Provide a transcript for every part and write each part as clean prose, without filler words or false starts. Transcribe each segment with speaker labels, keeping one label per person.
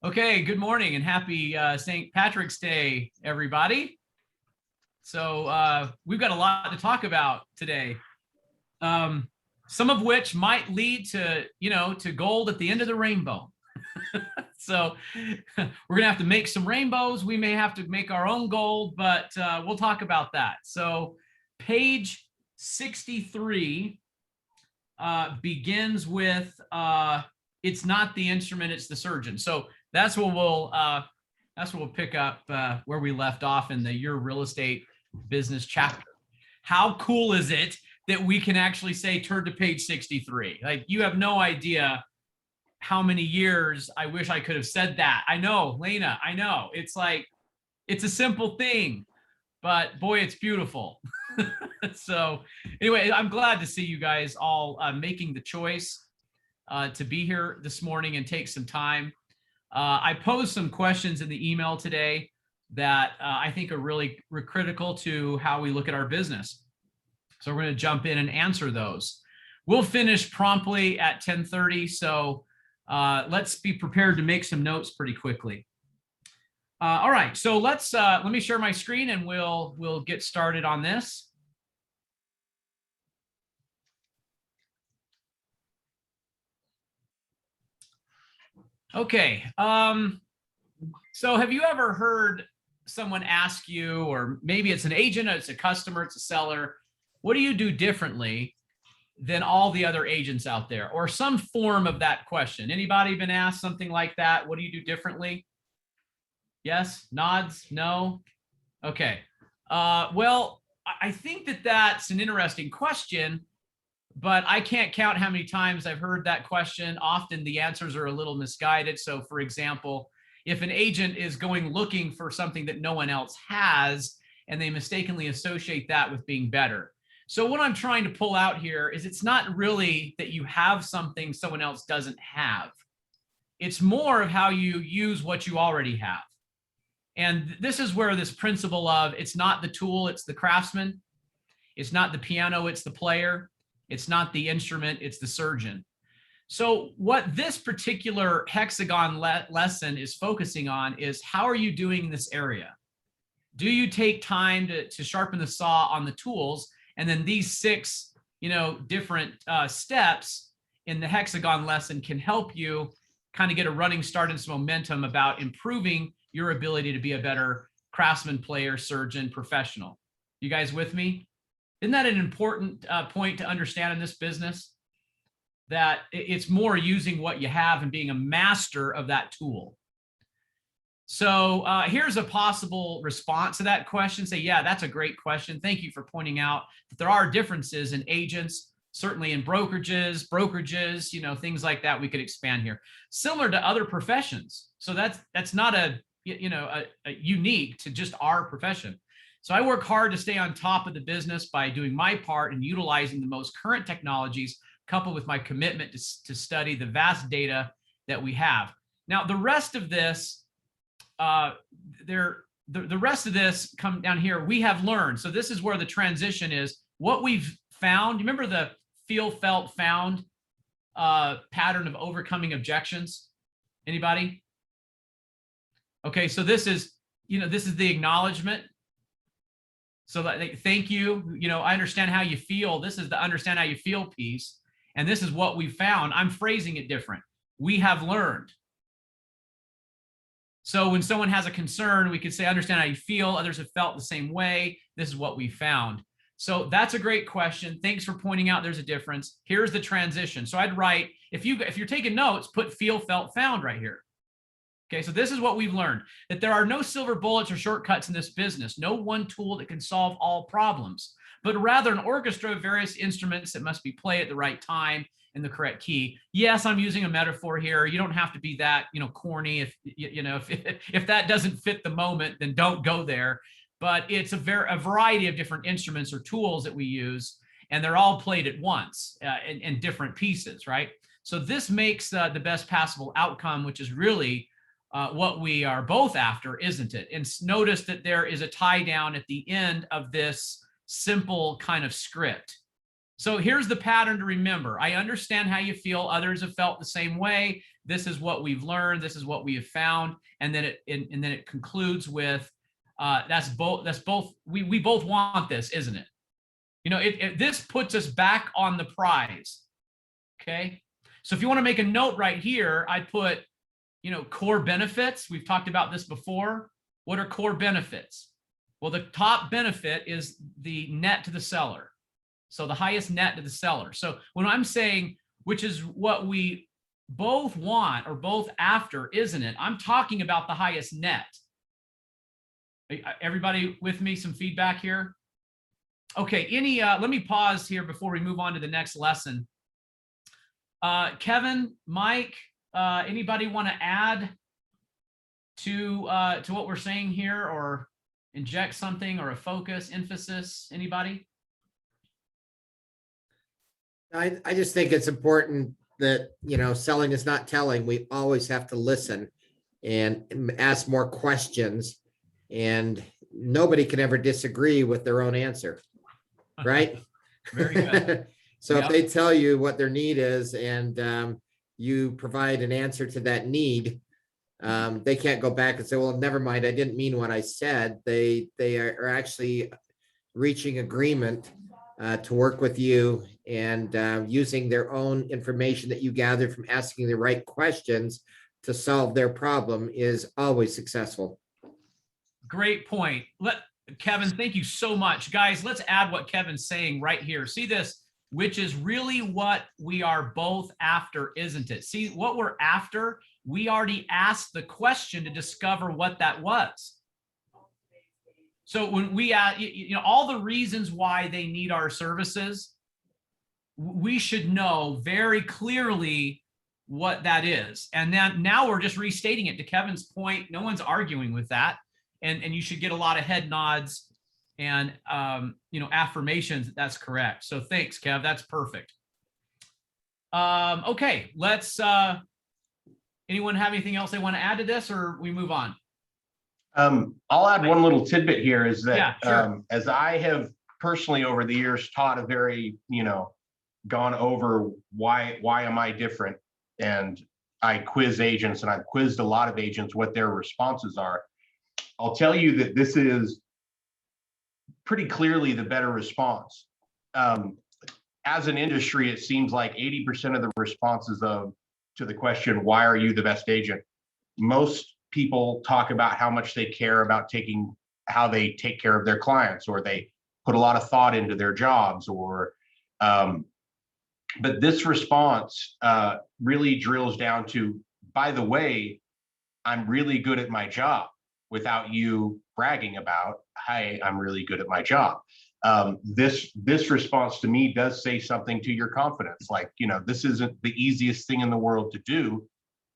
Speaker 1: Okay, good morning and happy St. Patrick's Day, everybody. So we've got a lot to talk about today, some of which might lead to gold at the end of the rainbow. So we're gonna have to make some rainbows. We may have to make our own gold, but we'll talk about that. So page 63 begins with it's not the instrument, it's the surgeon. So that's what we'll pick up where we left off in the Your Real Estate Business chapter. How cool is it that we can actually say turn to page 63? Like, you have no idea how many years I wish I could have said that. I know, Lena, I know. It's like, it's a simple thing, but boy, it's beautiful. So anyway, I'm glad to see you guys all making the choice to be here this morning and take some time. I posed some questions in the email today that I think are really critical to how we look at our business. So we're going to jump in and answer those. We'll finish promptly at 10:30. So let's be prepared to make some notes pretty quickly. All right, so let me share my screen and we'll get started on this. Okay. So have you ever heard someone ask you, or maybe it's an agent, it's a customer, it's a seller, what do you do differently than all the other agents out there? Or some form of that question. Anybody been asked something like that? What do you do differently? Yes, nods, no. Okay. Well, I think that that's an interesting question, but I can't count how many times I've heard that question. Often the answers are a little misguided. So for example, if an agent is going looking for something that no one else has, and they mistakenly associate that with being better. So what I'm trying to pull out here is it's not really that you have something someone else doesn't have. It's more of how you use what you already have. And this is where this principle of it's not the tool, it's the craftsman. It's not the piano, it's the player. It's not the instrument, it's the surgeon. So what this particular hexagon lesson is focusing on is how are you doing in this area? Do you take time to sharpen the saw on the tools? And then these six, different steps in the hexagon lesson can help you kind of get a running start and some momentum about improving your ability to be a better craftsman, player, surgeon, professional. You guys with me? Isn't that an important point to understand in this business? That it's more using what you have and being a master of that tool. So here's a possible response to that question. Say, yeah, that's a great question. Thank you for pointing out that there are differences in agents, certainly in brokerages, things like that. We could expand here. Similar to other professions. So that's not a unique to just our profession. So I work hard to stay on top of the business by doing my part and utilizing the most current technologies, coupled with my commitment to study the vast data that we have. Now, the rest of this, the rest of this come down here. We have learned. So this is where the transition is. What we've found. You remember the feel, felt, found pattern of overcoming objections? Anybody? Okay, so this is the acknowledgement. So thank you. I understand how you feel. This is the understand how you feel piece. And this is what we found. I'm phrasing it different. We have learned. So when someone has a concern, we could say, understand how you feel. Others have felt the same way. This is what we found. So that's a great question. Thanks for pointing out there's a difference. Here's the transition. So I'd write, if you're taking notes, put feel, felt, found right here. Okay, so this is what we've learned, that there are no silver bullets or shortcuts in this business, no one tool that can solve all problems, but rather an orchestra of various instruments that must be played at the right time in the correct key. Yes, I'm using a metaphor here. You don't have to be that, corny. If that doesn't fit the moment, then don't go there. But it's a variety of different instruments or tools that we use, and they're all played at once in different pieces, right? So this makes the best possible outcome, which is really what we are both after, isn't it? And notice that there is a tie down at the end of this simple kind of script. So here's the pattern to remember. I understand how you feel. Others have felt the same way. This is what we've learned. This is what we have found. And then it concludes with, that's both, we both want this, isn't it? You know, this puts us back on the prize. Okay. So if you want to make a note right here, I put, you know, core benefits. We've talked about this before. What are core benefits? Well, the top benefit is the net to the seller. So the highest net to the seller. So when I'm saying, which is what we both want or both after, isn't it? I'm talking about the highest net. Everybody with me? Some feedback here? Okay, let me pause here before we move on to the next lesson. Kevin, Mike, anybody want to add to what we're saying here, or inject something, or a focus, emphasis? Anybody?
Speaker 2: I just think it's important that, you know, selling is not telling. We always have to listen and ask more questions, and nobody can ever disagree with their own answer, right?
Speaker 1: Very good.
Speaker 2: So
Speaker 1: Yep.
Speaker 2: if they tell you what their need is and you provide an answer to that need, they can't go back and say, well, never mind, I didn't mean what I said. They are actually reaching agreement to work with you, and using their own information that you gathered from asking the right questions to solve their problem is always successful.
Speaker 1: Great point. Kevin, thank you so much. Guys, let's add what Kevin's saying right here. See this, which is really what we are both after, isn't it? See what we're after? We already asked the question to discover what that was. So when we, you know, all the reasons why they need our services, we should know very clearly what that is. And then now we're just restating it. To Kevin's point, no one's arguing with that. And you should get a lot of head nods and, you know, affirmations that that's correct. So thanks, Kev. That's perfect. Okay, let's, anyone have anything else they want to add to this, or we move on?
Speaker 3: I'll add one little tidbit here is that,
Speaker 1: yeah, sure.
Speaker 3: As I have personally over the years taught a very, you know, gone over why am I different? And I quiz agents, and I've quizzed a lot of agents what their responses are. I'll tell you that this is pretty clearly the better response. As an industry, it seems like 80% of the responses to the question, why are you the best agent? Most people talk about how much they care about how they take care of their clients, or they put a lot of thought into their jobs, or but this response really drills down to, by the way, I'm really good at my job, without you bragging about, hey, I'm really good at my job. This response to me does say something to your confidence. Like, you know, this isn't the easiest thing in the world to do.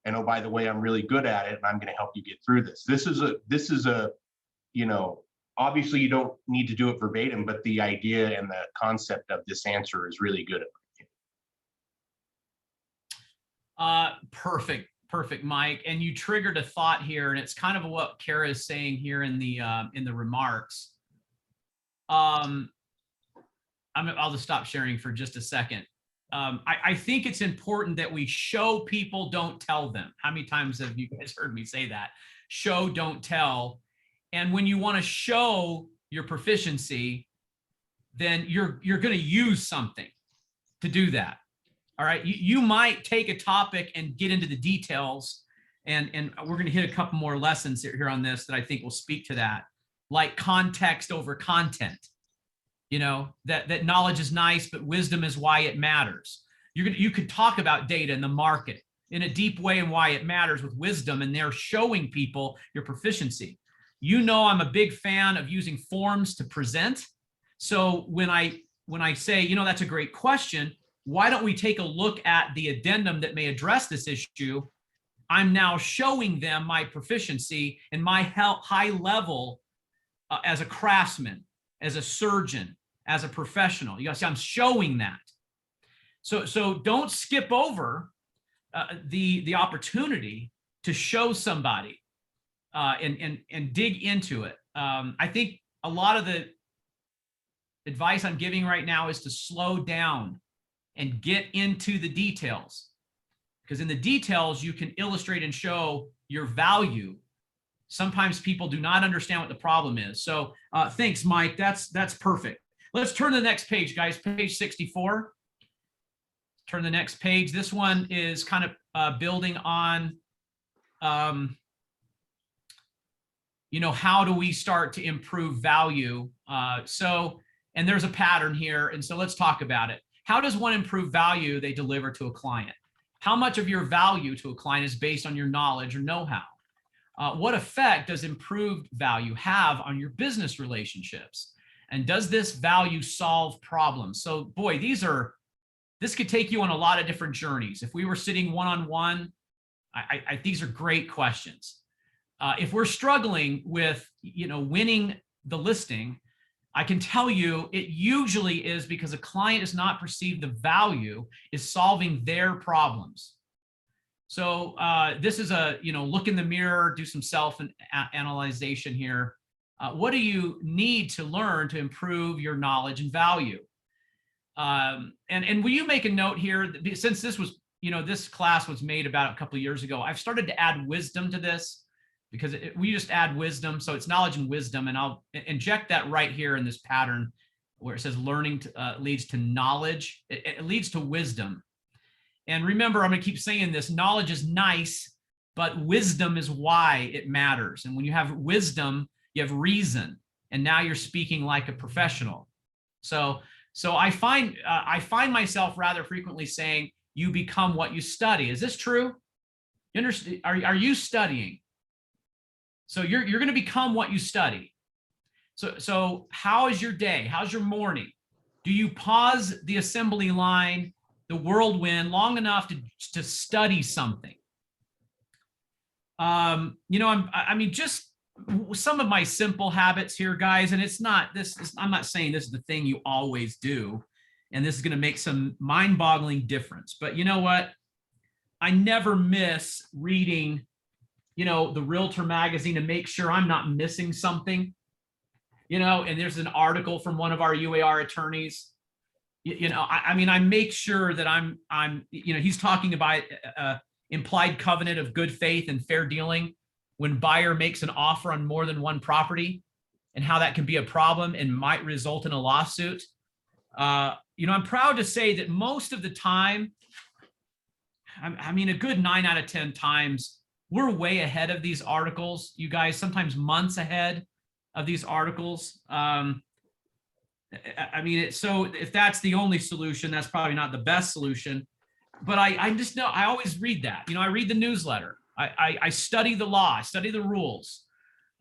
Speaker 3: And oh, by the way, I'm really good at it, and I'm going to help you get through this. This is a, you know, obviously you don't need to do it verbatim, but the idea and the concept of this answer is really good.
Speaker 1: Perfect, Mike. And you triggered a thought here, and it's kind of what Kara is saying here in the remarks. I'll just stop sharing for just a second. I think it's important that we show people, don't tell them. How many times have you guys heard me say that? Show, don't tell. And when you want to show your proficiency, then you're going to use something to do that. All right. You might take a topic and get into the details, and we're going to hit a couple more lessons here on this that I think will speak to that, like context over content. You know, that knowledge is nice, but wisdom is why it matters. You could talk about data in the market in a deep way and why it matters with wisdom, and they're showing people your proficiency. You know, I'm a big fan of using forms to present. So when I say, you know, that's a great question, why don't we take a look at the addendum that may address this issue? I'm now showing them my proficiency and my high level as a craftsman, as a surgeon, as a professional. You guys see, I'm showing that. So don't skip over the opportunity to show somebody and dig into it. I think a lot of advice I'm giving right now is to slow down and get into the details, because in the details you can illustrate and show your value. Sometimes people do not understand what the problem is. So thanks, Mike. That's perfect. Let's turn to the next page, guys. Page 64. Turn the next page. This one is kind of building on, how do we start to improve value? And there's a pattern here. And so let's talk about it. How does one improve value they deliver to a client? How much of your value to a client is based on your knowledge or know-how? What effect does improved value have on your business relationships? And does this value solve problems? So boy, this could take you on a lot of different journeys. If we were sitting one-on-one, these are great questions. If we're struggling with, winning the listing, I can tell you it usually is because a client has not perceived the value is solving their problems. So this is a, look in the mirror, do some self-analyzation here. What do you need to learn to improve your knowledge and value? And will you make a note here, since this was, this class was made about a couple of years ago, I've started to add wisdom to this, because we just add wisdom. So it's knowledge and wisdom, and I'll inject that right here in this pattern where it says learning leads to knowledge. It leads to wisdom. And remember, I'm going to keep saying this, knowledge is nice, but wisdom is why it matters. And when you have wisdom, you have reason, and now you're speaking like a professional. So I find myself rather frequently saying, you become what you study. Is this true? You understand? Are you studying? So you're going to become what you study. So how is your day? How's your morning? Do you pause the assembly line, the whirlwind, long enough to study something? Just some of my simple habits here, guys, and I'm not saying this is the thing you always do, and this is going to make some mind-boggling difference. But you know what? I never miss reading, the Realtor magazine to make sure I'm not missing something, and there's an article from one of our UAR attorneys. I make sure that I'm he's talking about implied covenant of good faith and fair dealing when buyer makes an offer on more than one property, and how that can be a problem and might result in a lawsuit. I'm proud to say that most of the time, a good 9 out of 10 times, we're way ahead of these articles, you guys, sometimes months ahead of these articles. So if that's the only solution, that's probably not the best solution. But I just know, I always read that. I read the newsletter. I study the law, I study the rules.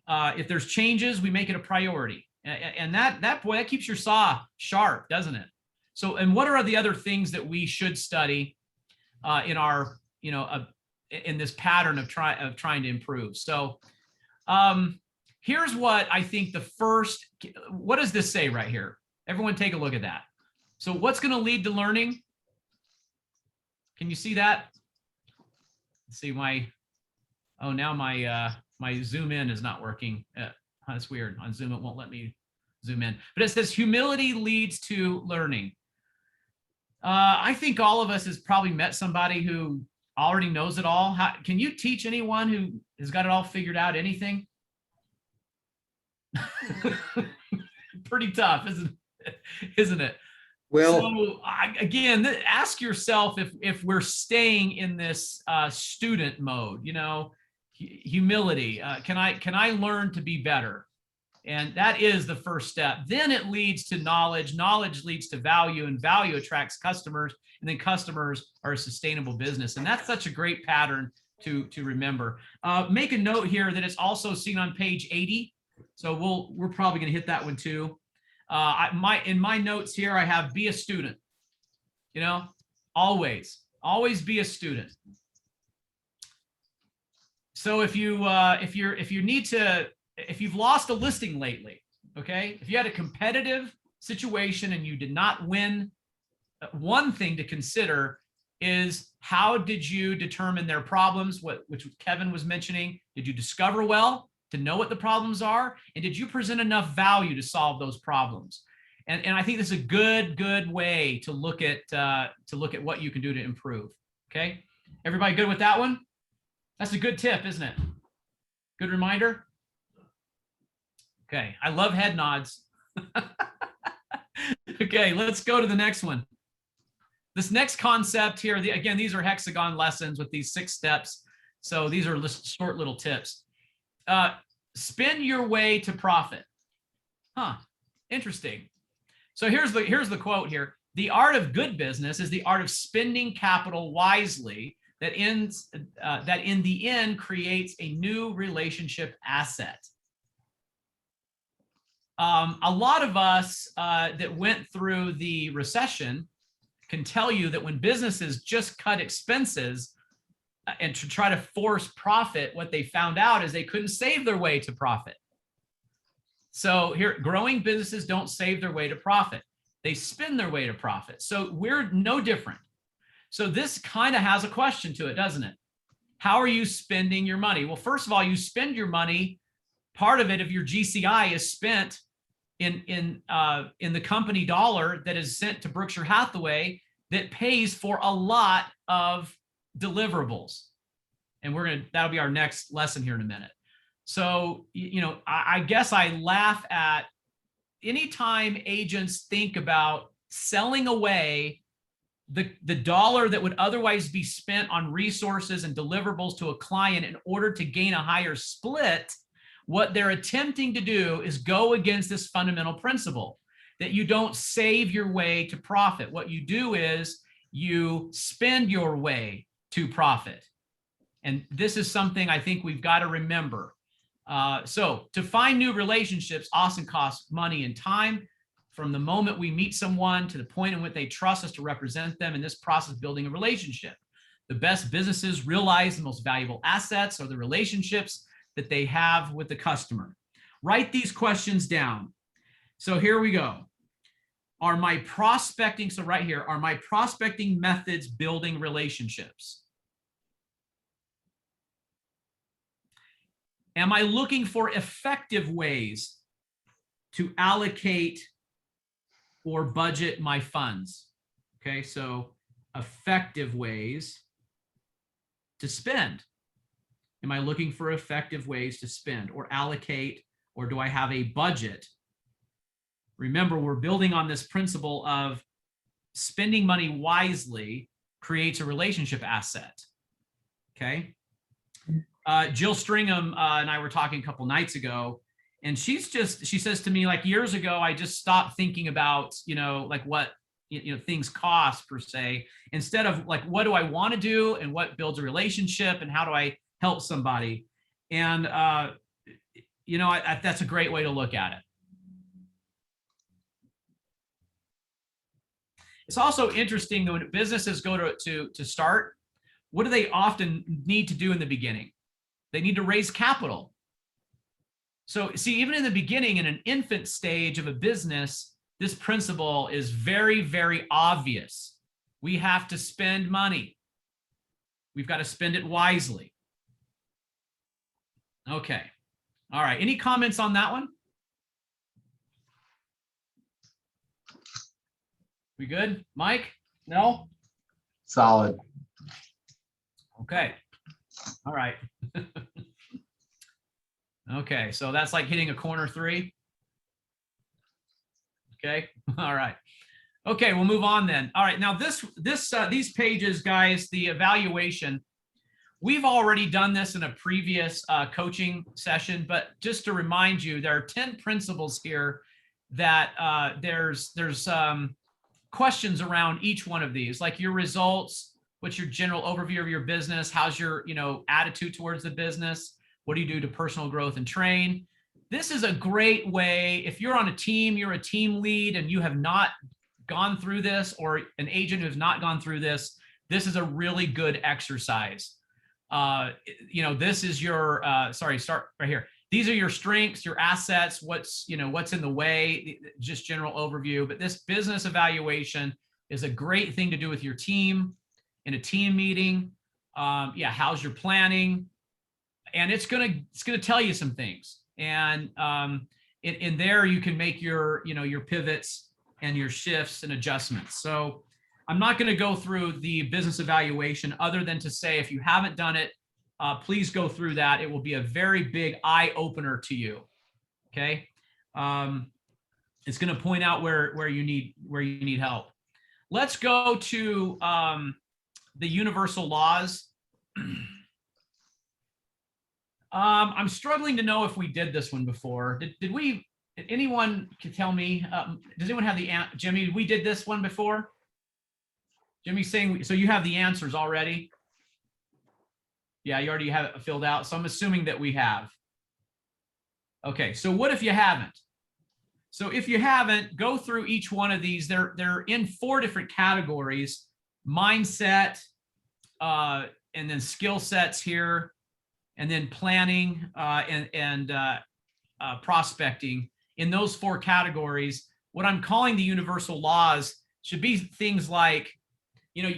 Speaker 1: If there's changes, we make it a priority. And that keeps your saw sharp, doesn't it? So, and what are the other things that we should study in our, in this pattern of trying to improve? So here's what I think what does this say right here? Everyone take a look at that. So what's going to lead to learning? Can you see that? Let's see now my zoom in is not working. That's weird. On Zoom, it won't let me zoom in. But it says humility leads to learning. I think all of us has probably met somebody who already knows it all. Can you teach anyone who has got it all figured out anything? Pretty tough, isn't it?
Speaker 2: Well,
Speaker 1: so again, ask yourself if we're staying in this student mode, humility. Can I learn to be better? And that is the first step. Then it leads to knowledge. Knowledge leads to value, and value attracts customers, and then customers are a sustainable business. And that's such a great pattern to remember. Make a note here that it's also seen on page 80. So we're probably going to hit that one too. In my notes here, I have be a student. Always be a student. So if you've lost a listing lately, okay, if you had a competitive situation and you did not win, one thing to consider is, how did you determine their problems, which Kevin was mentioning? Did you discover well to know what the problems are? And did you present enough value to solve those problems? And I think this is a good way to look at what you can do to improve. Okay, everybody good with that one? That's a good tip, isn't it? Good reminder. Okay, I love head nods. Okay, let's go to the next one. This next concept here, again, these are hexagon lessons with these 6 steps. So these are just short little tips. Spin your way to profit. Huh, interesting. So here's the quote here. The art of good business is the art of spending capital wisely that in the end creates a new relationship asset. A lot of us that went through the recession can tell you that when businesses just cut expenses and to try to force profit, what they found out is they couldn't save their way to profit. So here, growing businesses don't save their way to profit. They spin their way to profit. So we're no different. So this kind of has a question to it, doesn't it? How are you spending your money? Well, first of all, you spend your money. Part of it of your GCI is spent in the company dollar that is sent to Berkshire Hathaway that pays for a lot of deliverables. And that'll be our next lesson here in a minute. So, I guess I laugh at anytime agents think about selling away the dollar that would otherwise be spent on resources and deliverables to a client in order to gain a higher split. What they're attempting to do is go against this fundamental principle that you don't save your way to profit. What you do is you spend your way to profit. And this is something I think we've got to remember. So to find new relationships often costs money and time. From the moment we meet someone to the point in which they trust us to represent them in this process of building a relationship. The best businesses realize the most valuable assets are the relationships that they have with the customer. Write these questions down. So here we go. Are my prospecting, so right here, are my prospecting methods building relationships? Am I looking for effective ways to allocate or budget my funds? Okay, so effective ways to spend. Am I looking for effective ways to spend or allocate, or do I have a budget? Remember, we're building on this principle of spending money wisely creates a relationship asset. Okay. Jill Stringham and I were talking a couple nights ago, and she says to me, like, years ago, I just stopped thinking about, like what, things cost per se, instead of like, what do I want to do and what builds a relationship and how do I help somebody? And, that's a great way to look at it. It's also interesting that when businesses go to start, what do they often need to do in the beginning? They need to raise capital. So see, even in the beginning, in an infant stage of a business, this principle is very, very obvious. We have to spend money. We've got to spend it wisely. Okay. All right. Any comments on that one? We good? Mike? No?
Speaker 3: Solid.
Speaker 1: Okay. All right. Okay. So that's like hitting a corner 3. Okay. All right. Okay. We'll move on then. All right. Now these pages, guys, the evaluation, we've already done this in a previous coaching session, but just to remind you, there are 10 principles here that there's questions around each one of these, like your results, what's your general overview of your business, how's your attitude towards the business, what do you do to personal growth and train. This is a great way, if you're on a team, you're a team lead and you have not gone through this, or an agent who's not gone through this, this is a really good exercise. This is your, start right here. These are your strengths, your assets, what's in the way, just general overview. But this business evaluation is a great thing to do with your team in a team meeting. How's your planning? And it's gonna tell you some things. And in there you can make your pivots and your shifts and adjustments. So I'm not going to go through the business evaluation other than to say, if you haven't done it, please go through that. It will be a very big eye opener to you. Okay. It's going to point out where you need help. Let's go to the universal laws. I'm struggling to know if we did this one before. Did we? Did anyone can tell me? Does anyone have the Jimmy? We did this one before. Jimmy's saying so. You have the answers already. Yeah, you already have it filled out. So I'm assuming that we have. Okay. So what if you haven't? So if you haven't, go through each one of these. They're in 4 different categories: mindset, and then skill sets here, and then planning and prospecting. In those 4 categories, what I'm calling the universal laws should be things like,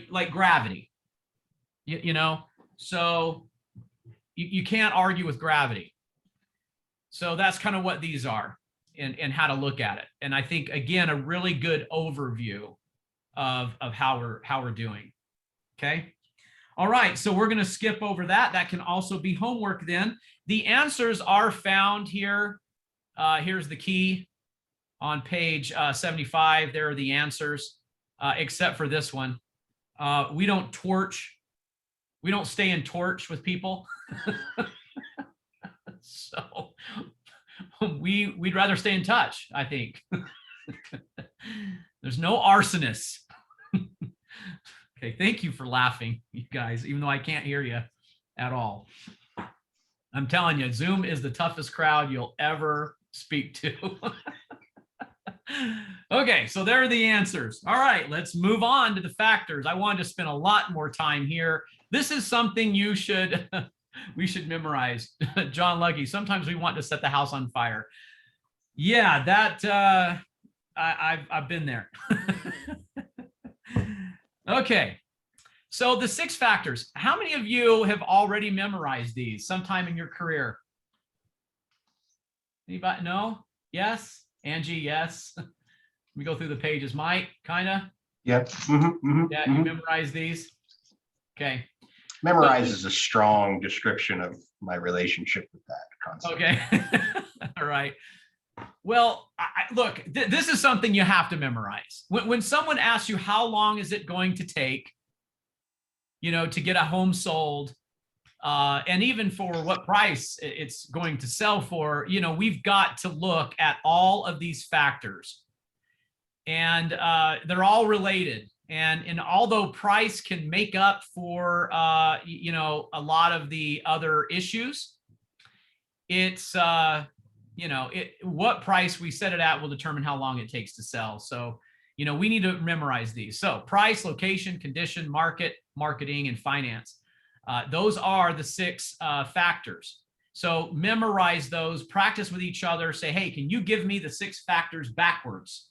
Speaker 1: like gravity. So you can't argue with gravity. So that's kind of what these are. And how to look at it. And I think, again, a really good overview of how we're doing. Okay. All right. So we're going to skip over that. That can also be homework then. The answers are found here. Here's the key on page 75. There are the answers, except for this one. We don't stay in torch with people. So we'd rather stay in touch, I think. There's no arsonists. Okay, thank you for laughing, you guys, even though I can't hear you at all. I'm telling you, Zoom is the toughest crowd you'll ever speak to. Okay, so there are the answers. All right, let's move on to the factors. I wanted to spend a lot more time here. This is something we should memorize. John Lucky, sometimes we want to set the house on fire. Yeah, that I've been there. Okay, so the 6 factors. How many of you have already memorized these sometime in your career? Anybody? No? Yes? Angie, yes. Let me go through the pages. Mike, kind of?
Speaker 3: Yep.
Speaker 1: Yeah, you memorize these? Okay.
Speaker 3: Memorize is a strong description of my relationship with that concept.
Speaker 1: Okay. All right. Well, look, this is something you have to memorize. When someone asks you how long is it going to take, to get a home sold, and even for what price it's going to sell for, we've got to look at all of these factors, and they're all related. And although price can make up for, a lot of the other issues, it's, what price we set it at will determine how long it takes to sell. So, we need to memorize these. So price, location, condition, market, marketing, and finance. Those are the 6 factors. So memorize those, practice with each other, say, hey, can you give me the 6 factors backwards?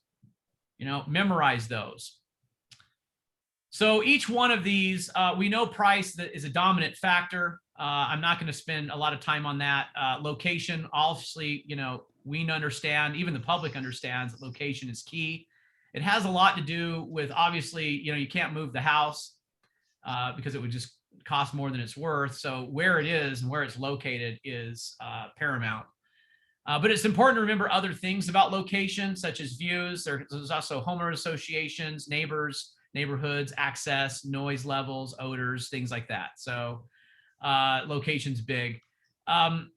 Speaker 1: Memorize those. So each one of these, we know price is a dominant factor. I'm not going to spend a lot of time on that. Location, obviously, we understand, even the public understands that location is key. It has a lot to do with, obviously, you can't move the house because it would just cost more than it's worth. So where it is and where it's located is paramount. But it's important to remember other things about location, such as views. There's also homeowner associations, neighbors, neighborhoods, access, noise levels, odors, things like that. So location's big.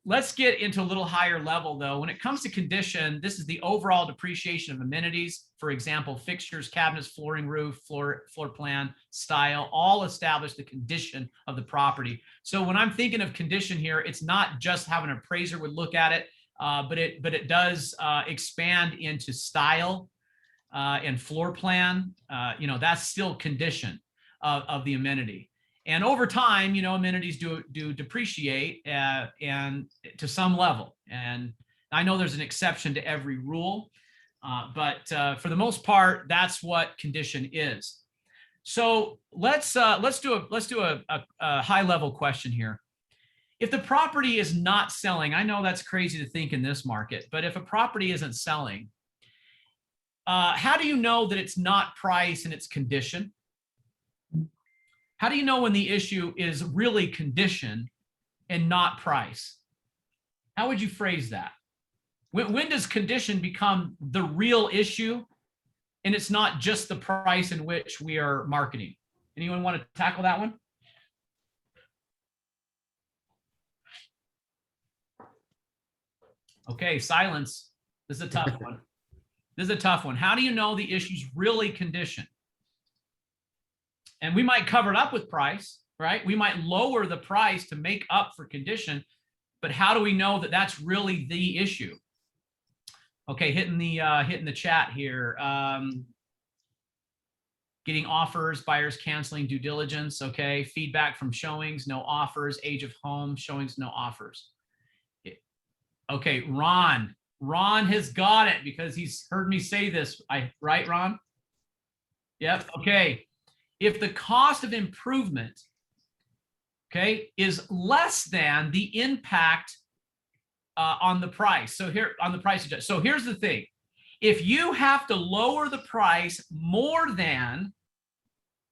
Speaker 1: Let's get into a little higher level though. When it comes to condition, this is the overall depreciation of amenities. For example, fixtures, cabinets, flooring, roof, floor plan, style, all establish the condition of the property. So when I'm thinking of condition here, it's not just how an appraiser would look at it, but it does expand into style and floor plan. That's still condition of the amenity. And over time, amenities do depreciate and to some level. And I know there's an exception to every rule, but for the most part, that's what condition is. So let's do a high level question here. If the property is not selling, I know that's crazy to think in this market, but if a property isn't selling, How do you know that it's not price and it's condition? How do you know when the issue is really condition and not price? How would you phrase that? When does condition become the real issue and it's not just the price in which we are marketing? Anyone want to tackle that one? Okay, silence. This is a tough one. This is a tough one. How do you know the issue's really condition? And we might cover it up with price, right? We might lower the price to make up for condition, but how do we know that that's really the issue? Okay, hitting the chat here. Getting offers, buyers canceling due diligence. Okay, feedback from showings, no offers. Age of home, showings, no offers. Okay, Ron has got it because he's heard me say this. Right, Ron? Yep. Okay. If the cost of improvement, okay, is less than the impact on the price. So here on the price adjust. So here's the thing. If you have to lower the price more than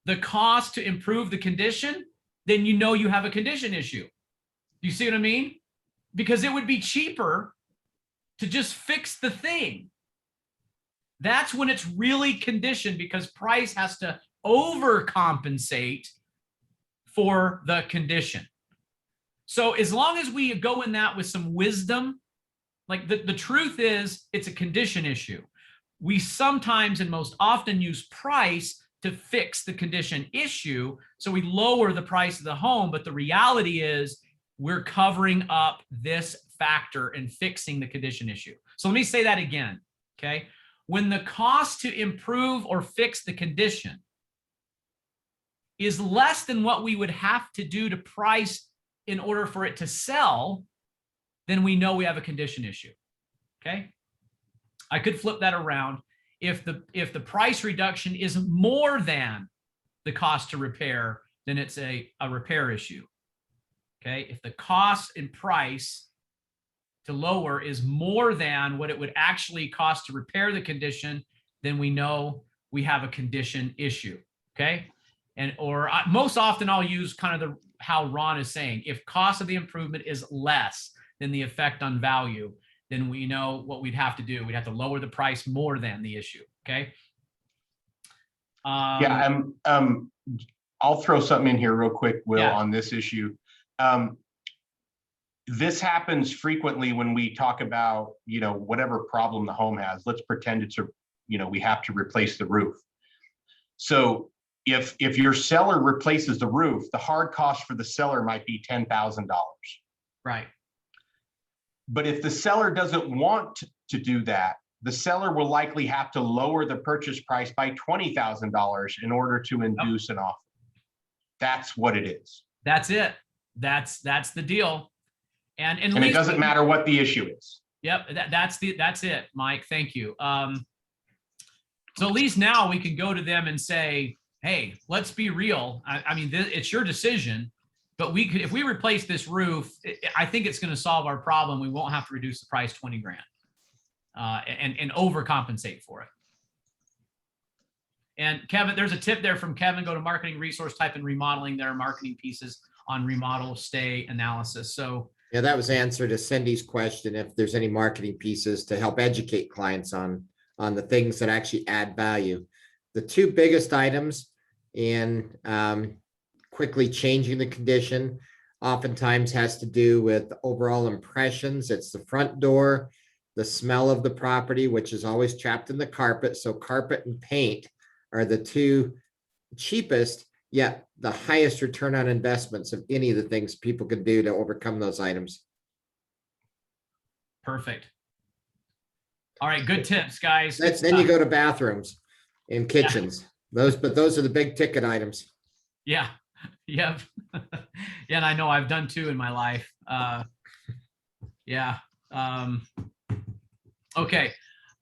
Speaker 1: the cost to improve the condition, then you know you have a condition issue. Do you see what I mean? Because it would be cheaper to just fix the thing. That's when it's really conditioned because price has to overcompensate for the condition. So as long as we go in that with some wisdom, like the truth is it's a condition issue. We sometimes and most often use price to fix the condition issue. So we lower the price of the home, but the reality is we're covering up this factor and fixing the condition issue. So let me say that again, okay? When the cost to improve or fix the condition is less than what we would have to do to price in order for it to sell, then we know we have a condition issue, okay? I could flip that around. If the price reduction is more than the cost to repair, then it's a repair issue. Okay, if the cost in price to lower is more than what it would actually cost to repair the condition, then we know we have a condition issue. Okay, most often I'll use kind of how Ron is saying. If cost of the improvement is less than the effect on value, then we know what we'd have to do. We'd have to lower the price more than the issue. Okay.
Speaker 3: Yeah, I'll throw something in here real quick, Will,
Speaker 1: Yeah.
Speaker 3: on this issue. This happens frequently when we talk about, whatever problem the home has. Let's pretend it's we have to replace the roof. So if your seller replaces the roof, the hard cost for the seller might be $10,000.
Speaker 1: Right.
Speaker 3: But if the seller doesn't want to do that, the seller will likely have to lower the purchase price by $20,000 in order to induce an offer. That's what it is.
Speaker 1: That's it. That's the deal. And
Speaker 3: it doesn't matter what the issue is.
Speaker 1: Yep, that's it, Mike. Thank you. So at least now we can go to them and say, hey, let's be real. I mean, it's your decision, but if we replace this roof, I think it's going to solve our problem. We won't have to reduce the price 20 grand and overcompensate for it. And Kevin, there's a tip there from Kevin. Go to marketing resource, type in remodeling. There are marketing pieces on remodel, stay analysis. So
Speaker 2: yeah, that was answer to Cindy's question. If there's any marketing pieces to help educate clients on the things that actually add value. The two biggest items in quickly changing the condition oftentimes has to do with overall impressions. It's the front door, the smell of the property, which is always trapped in the carpet. So carpet and paint are the two cheapest, yet the highest return on investments of any of the things people can do to overcome those items.
Speaker 1: Perfect. All right, good tips, guys.
Speaker 2: Then you go to bathrooms and kitchens. Yeah. Those are the big ticket items.
Speaker 1: Yeah. Yep. Yeah, and I know I've done two in my life. Yeah. Okay.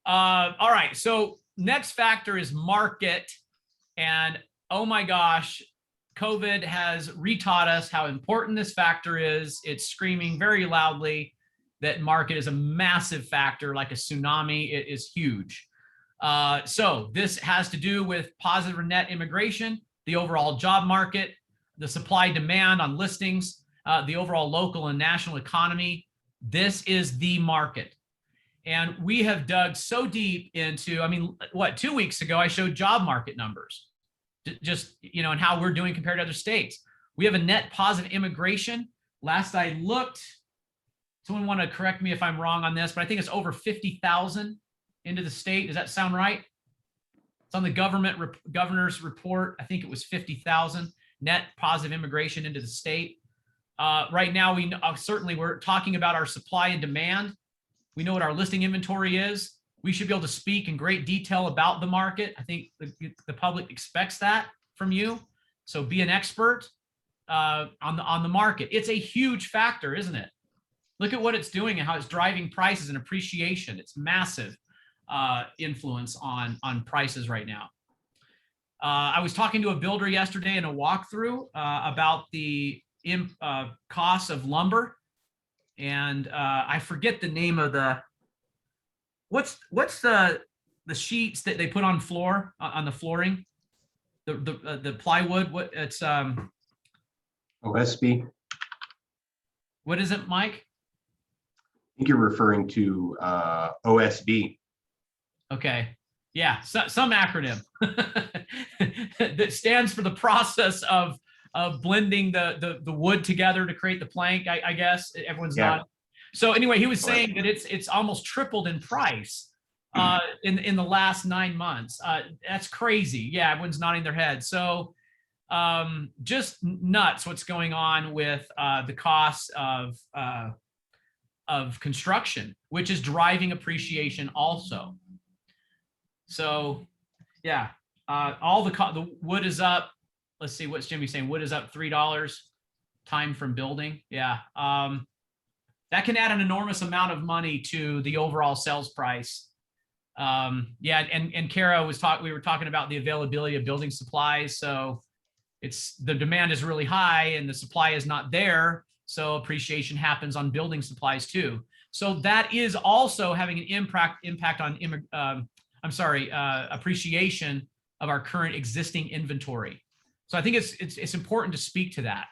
Speaker 1: All right. So next factor is market. And oh my gosh, COVID has retaught us how important this factor is. It's screaming very loudly that market is a massive factor, like a tsunami. It is huge. So this has to do with positive net immigration, the overall job market, the supply demand on listings, the overall local and national economy. This is the market. And we have dug so deep into, I mean, what, 2 weeks ago, I showed job market numbers, just, you know, and how we're doing compared to other states. We have a net positive immigration. Last I looked, someone want to correct me if I'm wrong on this, but I think it's over 50,000 into the state. Does that sound right? It's on the governor's report. I think it was 50,000 net positive immigration into the state. Right now, we certainly we're talking about our supply and demand. We know what our listing inventory is. We should be able to speak in great detail about the market. I think the public expects that from you. So be an expert on the market. It's a huge factor, isn't it? Look at what it's doing and how it's driving prices and appreciation. It's massive influence on prices right now. I was talking to a builder yesterday in a walkthrough about the cost of lumber, and I forget the name of the what's the sheets that they put on the flooring, the plywood. What it's
Speaker 3: OSB.
Speaker 1: What is it, Mike?
Speaker 3: I think you're referring to OSB.
Speaker 1: Okay. Yeah, some acronym that stands for the process of blending the wood together to create the plank. I guess everyone's not. So anyway, he was saying that it's almost tripled in price in the last 9 months. That's crazy. Yeah, everyone's nodding their head. So just nuts what's going on with the cost of construction, which is driving appreciation also. So yeah, all the wood is up. Let's see, what's Jimmy saying? Wood is up $3 time from building. Yeah. That can add an enormous amount of money to the overall sales price. Yeah. And Kara we were talking about the availability of building supplies. So the demand is really high and the supply is not there. So appreciation happens on building supplies too. So that is also having an impact on appreciation of our current existing inventory. So I think it's important to speak to that.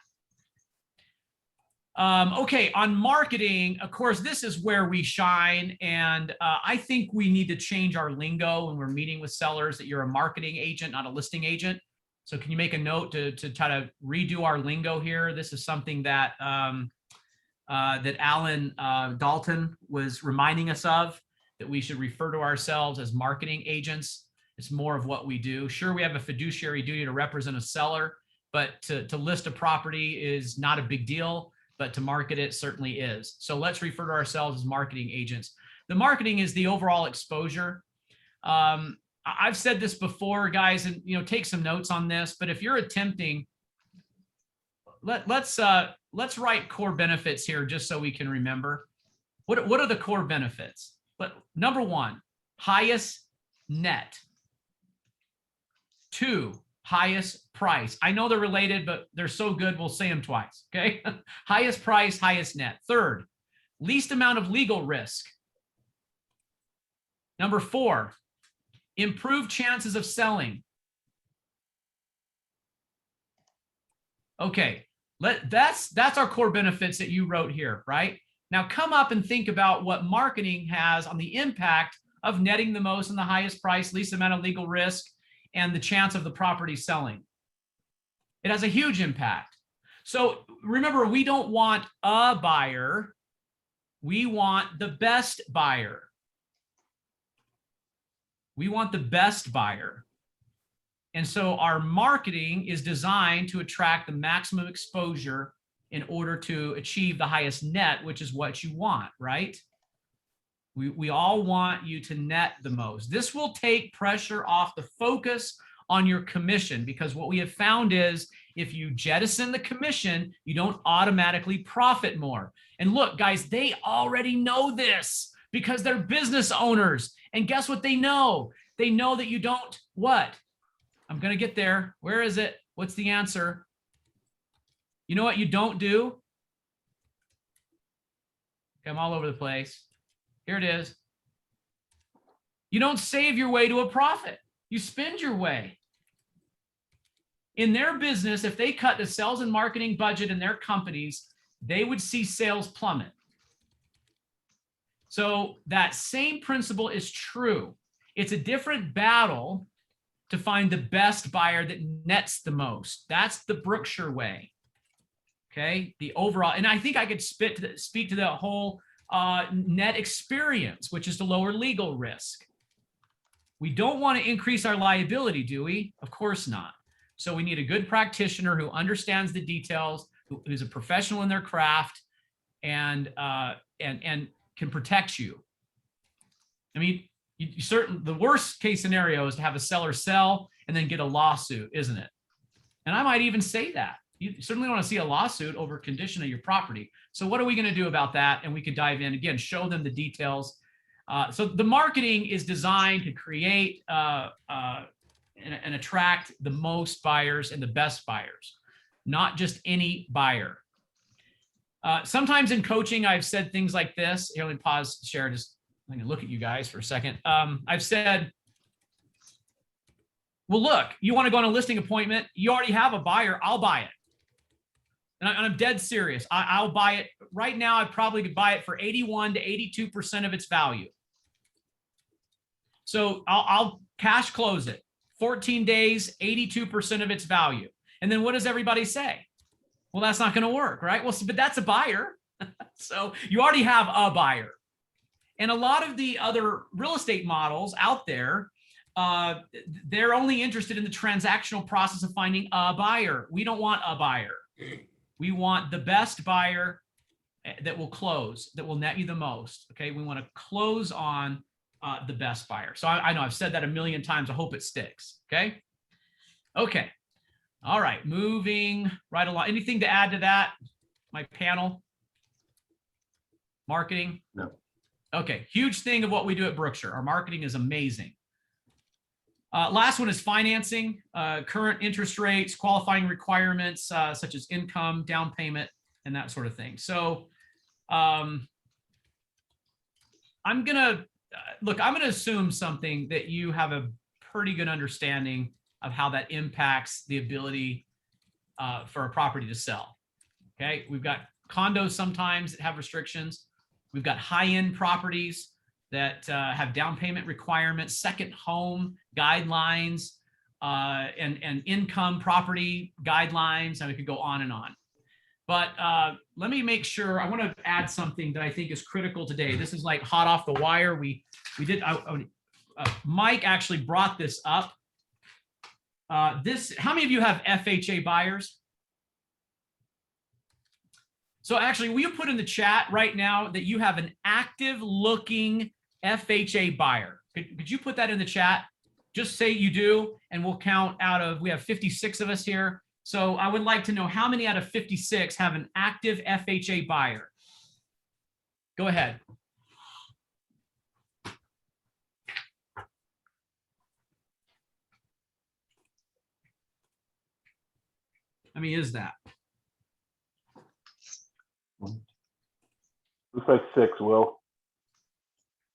Speaker 1: Okay, on marketing, of course, this is where we shine. And I think we need to change our lingo when we're meeting with sellers that you're a marketing agent, not a listing agent. So can you make a note to try to redo our lingo here? This is something that that Alan Dalton was reminding us of, that we should refer to ourselves as marketing agents. It's more of what we do. Sure, we have a fiduciary duty to represent a seller, but to list a property is not a big deal, but to market it certainly is. So let's refer to ourselves as marketing agents. The marketing is the overall exposure. I've said this before, guys, and take some notes on this, but if you're attempting, let's write core benefits here just so we can remember. What are the core benefits? But number one, highest net. 2, highest price. I know they're related, but they're so good, we'll say them twice, okay? Highest price, highest net. 3rd, least amount of legal risk. Number 4, improved chances of selling. Okay, that's our core benefits that you wrote here, right? Now come up and think about what marketing has on the impact of netting the most and the highest price, least amount of legal risk, and the chance of the property selling. It has a huge impact. So remember, we don't want a buyer. We want the best buyer. We want the best buyer. And so our marketing is designed to attract the maximum exposure in order to achieve the highest net, which is what you want, right? We all want you to net the most. This will take pressure off the focus on your commission, because what we have found is if you jettison the commission, you don't automatically profit more. And look, guys, they already know this because they're business owners. And guess what they know? They know that you don't what? I'm going to get there. Where is it? What's the answer? You know what you don't do? Okay, I'm all over the place. Here it is. You don't save your way to a profit. You spend your way. In their business, if they cut the sales and marketing budget in their companies, they would see sales plummet. So that same principle is true. It's a different battle to find the best buyer that nets the most. That's the Brookshire way. Okay, the overall, and I think I could speak to the whole net experience, which is to lower legal risk. We don't want to increase our liability, do we? Of course not. So we need a good practitioner who understands the details, who's a professional in their craft, and can protect you. I mean, the worst case scenario is to have a seller sell and then get a lawsuit, isn't it? And I might even say that. You certainly want to see a lawsuit over condition of your property. So what are we going to do about that? And we can dive in again, show them the details. So the marketing is designed to create and attract the most buyers and the best buyers, not just any buyer. Sometimes in coaching, I've said things like this. Here, let me pause, share, just I'm going to look at you guys for a second. I've said, well, look, you want to go on a listing appointment. You already have a buyer. I'll buy it. And I'm dead serious. I'll buy it right now. I probably could buy it for 81 to 82% of its value. So I'll cash close it. 14 days, 82% of its value. And then what does everybody say? Well, that's not going to work, right? Well, but that's a buyer. So you already have a buyer. And a lot of the other real estate models out there, they're only interested in the transactional process of finding a buyer. We don't want a buyer. We want the best buyer that will close, that will net you the most. Okay, we want to close on the best buyer. So I know I've said that a million times. I hope it sticks. Okay. Okay. All right. Moving right along. Anything to add to that? My panel? Marketing?
Speaker 3: No.
Speaker 1: Okay. Huge thing of what we do at Brookshire. Our marketing is amazing. Last one is financing, current interest rates, qualifying requirements, such as income, down payment, and that sort of thing. So I'm going to assume something that you have a pretty good understanding of how that impacts the ability for a property to sell. Okay. We've got condos sometimes that have restrictions. We've got high-end properties that have down payment requirements, second home guidelines, and income property guidelines, and we could go on and on. But let me make sure, I want to add something that I think is critical today. This is like hot off the wire. We did, Mike actually brought this up. How many of you have FHA buyers? So actually, will you put in the chat right now that you have an active looking FHA buyer? Could you put that in the chat? Just say you do, and we'll count out of, we have 56 of us here. So I would like to know how many out of 56 have an active FHA buyer. Go ahead. How many is that?
Speaker 4: Looks like 6, Will.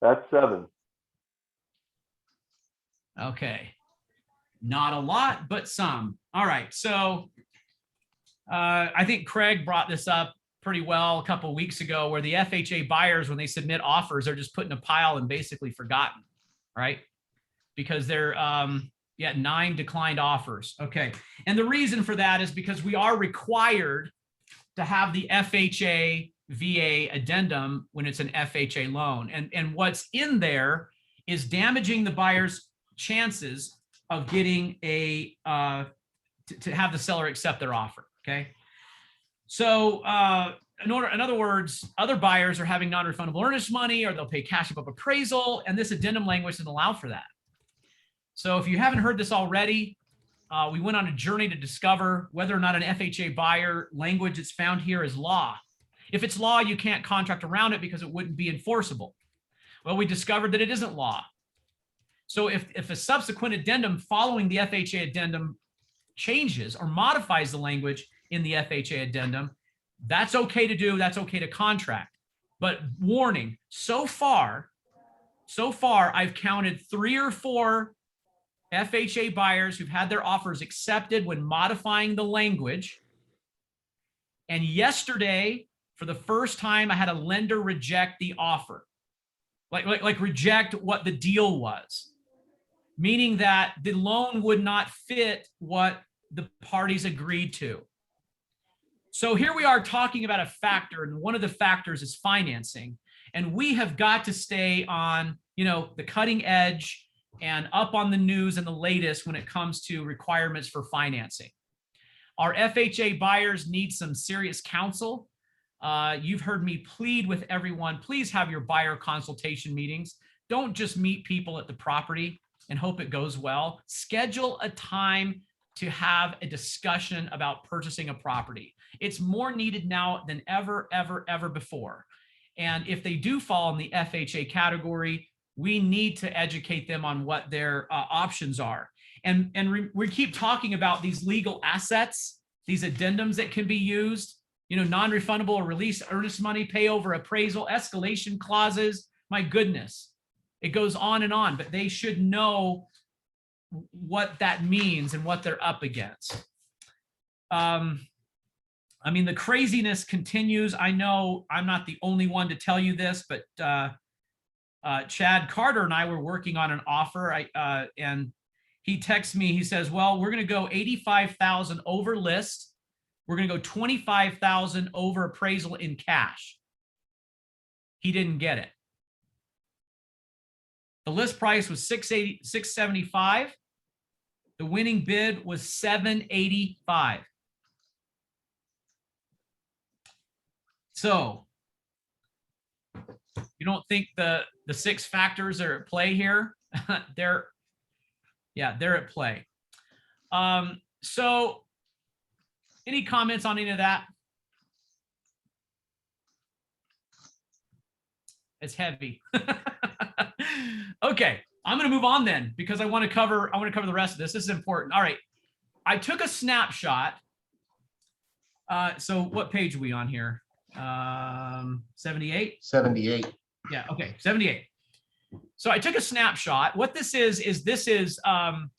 Speaker 4: That's 7.
Speaker 1: Okay. Not a lot, but some. All right. So I think Craig brought this up pretty well a couple of weeks ago, where the FHA buyers, when they submit offers, are just put in a pile and basically forgotten, right? Because they're 9 declined offers. Okay. And the reason for that is because we are required to have the FHA VA addendum when it's an FHA loan. And what's in there is damaging the buyer's chances of getting to have the seller accept their offer. Okay. So in other words, other buyers are having non-refundable earnest money, or they'll pay cash above appraisal, and this addendum language doesn't allow for that. So if you haven't heard this already, we went on a journey to discover whether or not an FHA buyer language that's found here is law. If it's law, you can't contract around it because it wouldn't be enforceable. Well, we discovered that it isn't law. So if a subsequent addendum following the FHA addendum changes or modifies the language in the FHA addendum, that's okay to do. That's okay to contract. But warning, so far, So far, I've counted 3 or 4 FHA buyers who've had their offers accepted when modifying the language. And yesterday, for the first time, I had a lender reject the offer, like reject what the deal was, meaning that the loan would not fit what the parties agreed to. So here we are talking about a factor, and one of the factors is financing. And we have got to stay on, the cutting edge and up on the news and the latest when it comes to requirements for financing. Our FHA buyers need some serious counsel. You've heard me plead with everyone, please have your buyer consultation meetings. Don't just meet people at the property and hope it goes well. Schedule a time to have a discussion about purchasing a property. It's more needed now than ever, ever, ever before. And if they do fall in the FHA category, we need to educate them on what their options are. And we keep talking about these legal assets, these addendums that can be used, non-refundable or release earnest money, pay over appraisal, escalation clauses. My goodness, it goes on and on, but they should know what that means and what they're up against. The craziness continues. I know I'm not the only one to tell you this, but Chad Carter and I were working on an offer, and he texts me. He says, well, we're going to go 85,000 over list. We're going to go 25,000 over appraisal in cash. He didn't get it. The list price was $675. The winning bid was $785. So you don't think the 6 factors are at play here? They're at play. So any comments on any of that? It's heavy. Okay, I'm going to move on then because I want to cover the rest of this. This is important. All right. I took a snapshot. So what page are we on here? 78?
Speaker 3: 78.
Speaker 1: Yeah, okay, 78. So I took a snapshot. What this is I'm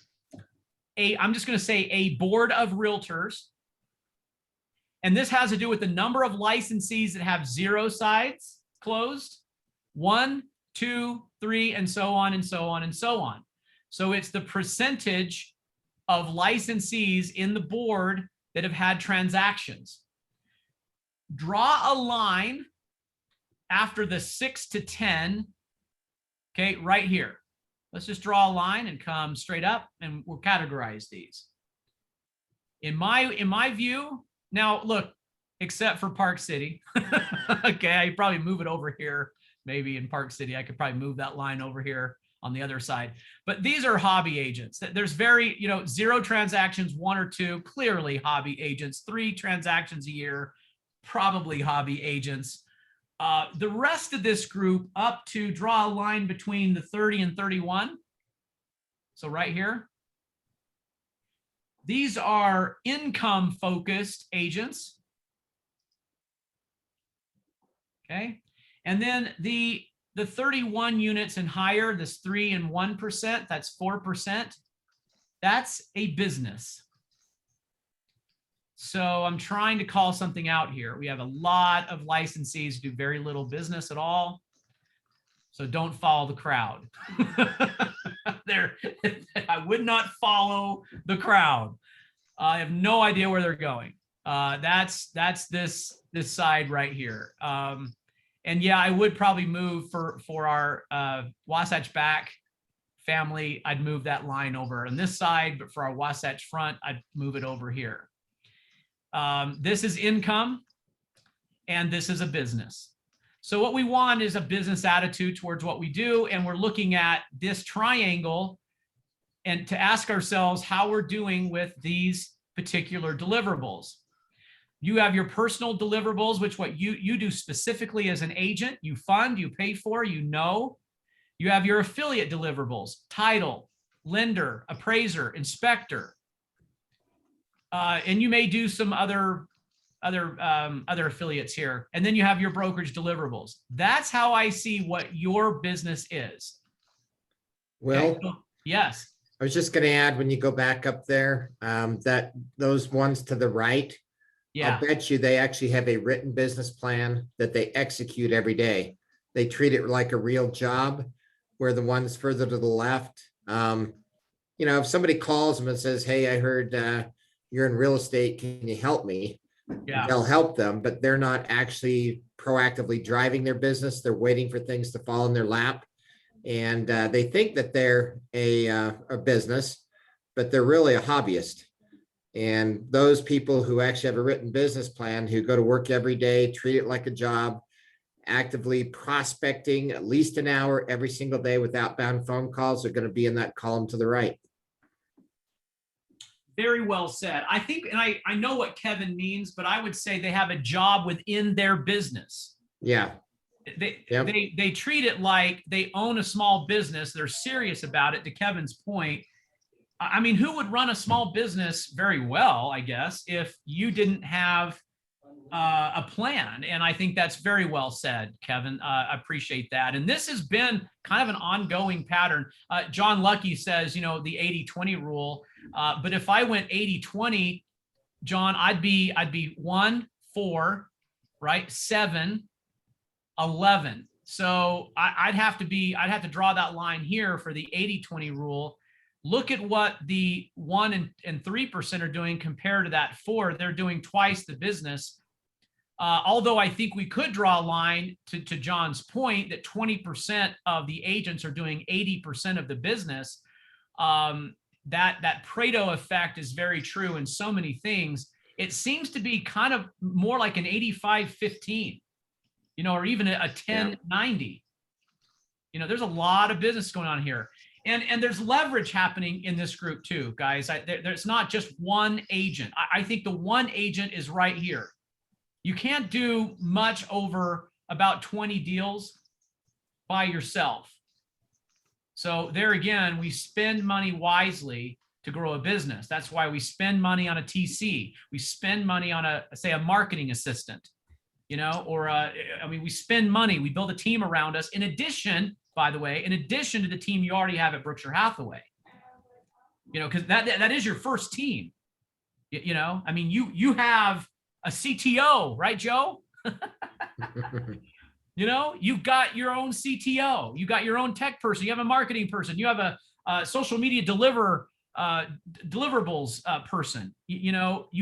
Speaker 1: just going to say a board of realtors. And this has to do with the number of licensees that have 0 sides closed, 1, 2, 3, and so on and so on and so on. So it's the percentage of licensees in the board that have had transactions. Draw a line after the 6 to 10, okay, right here. Let's just draw a line and come straight up, and we'll categorize these. In my view, now look, except for Park City, okay, I probably move it over here, maybe in Park City. I could probably move that line over here on the other side. But these are hobby agents. There's 0 transactions, 1 or 2, clearly hobby agents, 3 transactions a year, probably hobby agents. The rest of this group up to draw a line between the 30 and 31. So right here. These are income focused agents. Okay. And then the 31 units and higher, this 3 and 1%, that's 4%. That's a business. So I'm trying to call something out here. We have a lot of licensees who do very little business at all. So don't follow the crowd. I would not follow the crowd. I have no idea where they're going. That's this side right here. And yeah, I would probably move for our Wasatch back family. I'd move that line over on this side, but for our Wasatch front, I'd move it over here. This is income, and this is a business. So what we want is a business attitude towards what we do, and we're looking at this triangle and to ask ourselves how we're doing with these particular deliverables. You have your personal deliverables, which what you do specifically as an agent, you fund, you pay for, you know. You have your affiliate deliverables, title, lender, appraiser, inspector. And you may do some other other affiliates here, and then you have your brokerage deliverables. That's how I see what your business is.
Speaker 2: Well,
Speaker 1: Okay, so, yes.
Speaker 2: I was just gonna add, when you go back up there, that those ones to the right,
Speaker 1: Yeah.
Speaker 2: I'll bet you they actually have a written business plan that they execute every day. They treat it like a real job, where the ones further to the left, if somebody calls them and says, hey, I heard you're in real estate, can you help me?
Speaker 1: Yeah.
Speaker 2: They'll help them, but they're not actually proactively driving their business. They're waiting for things to fall in their lap. And they think that they're a business, but they're really a hobbyist. And those people who actually have a written business plan, who go to work every day, treat it like a job, actively prospecting at least an hour every single day with outbound phone calls, are going to be in that column to the right.
Speaker 1: Very well said. I think, and I know what Kevin means, but I would say they have a job within their business.
Speaker 2: Yeah.
Speaker 1: They treat it like they own a small business. They're serious about it, to Kevin's point. I mean, who would run a small business very well, I guess, if you didn't have a plan? And I think that's very well said, Kevin. I appreciate that. And this has been kind of an ongoing pattern. John Lucky says, the 80-20 rule. But if I went 80-20, John, I'd be 1, 4, right? 7, 11. So I'd have to draw that line here for the 80-20 rule. Look at what the 1 and 3% are doing compared to that 4. They're doing twice the business. Although I think we could draw a line to John's point that 20% of the agents are doing 80% of the business. That Pareto effect is very true in so many things. It seems to be kind of more like an 85-15. Or even a 10-90. There's a lot of business going on here. And there's leverage happening in this group too, guys. There's not just one agent. I think the one agent is right here. You can't do much over about 20 deals by yourself. So there again, we spend money wisely to grow a business. That's why we spend money on a TC. We spend money on a marketing assistant. We spend money, we build a team around us. In addition, by the way, to the team you already have at Berkshire Hathaway, because that is your first team. You have a CTO, right, Joe? You've got your own CTO, you got your own tech person, you have a marketing person, you have a social media deliverables person, you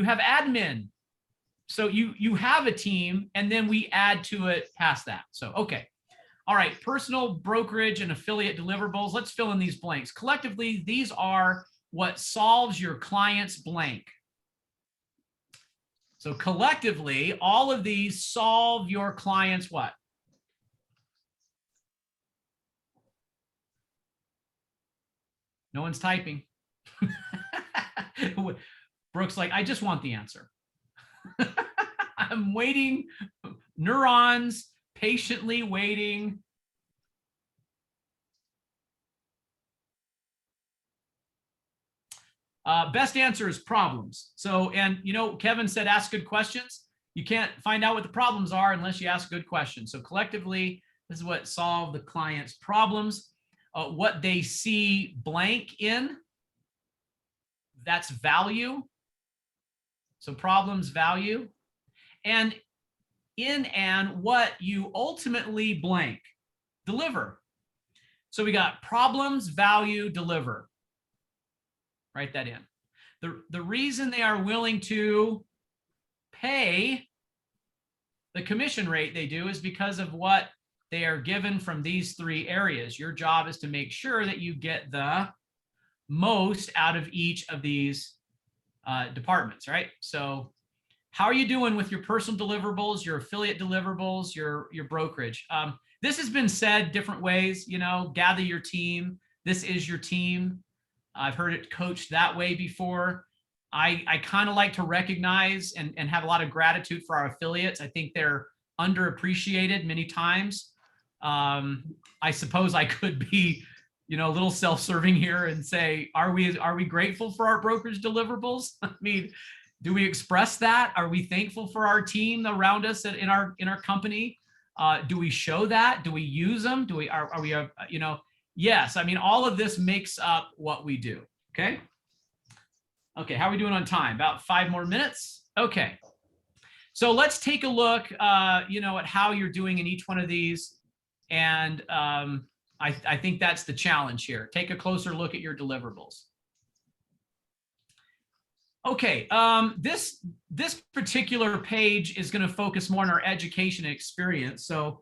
Speaker 1: have admin. So you have a team, and then we add to it past that. So, okay. All right. Personal, brokerage, and affiliate deliverables. Let's fill in these blanks. Collectively, these are what solves your client's blank. So collectively, all of these solve your client's what? No one's typing. Brooke's like, I just want the answer. I'm waiting, neurons patiently waiting. Best answer is problems. So, and Kevin said, ask good questions. You can't find out what the problems are unless you ask good questions. So collectively, this is what solve the client's problems. What they see blank in, that's value. So problems, value. And what you ultimately blank, deliver. So we got problems, value, deliver. Write that in. The reason they are willing to pay the commission rate they do is because of what they are given from these 3 areas. Your job is to make sure that you get the most out of each of these departments, right? So how are you doing with your personal deliverables, your affiliate deliverables, your brokerage? This has been said different ways, gather your team. This is your team. I've heard it coached that way before. I kind of like to recognize and have a lot of gratitude for our affiliates. I think they're underappreciated many times. I suppose I could be, a little self-serving here and say, are we grateful for our brokerage deliverables? I mean, Do we express that? Are we thankful for our team around us in our company? Do we show that? Do we use them? Do we are we you know? Yes. I mean, all of this makes up what we do. Okay. Okay. How are we doing on time? About 5 more minutes. Okay. So let's take a look, you know, at how you're doing in each one of these, and I think that's the challenge here. Take a closer look at your deliverables. Okay, this particular page is going to focus more on our education and experience. So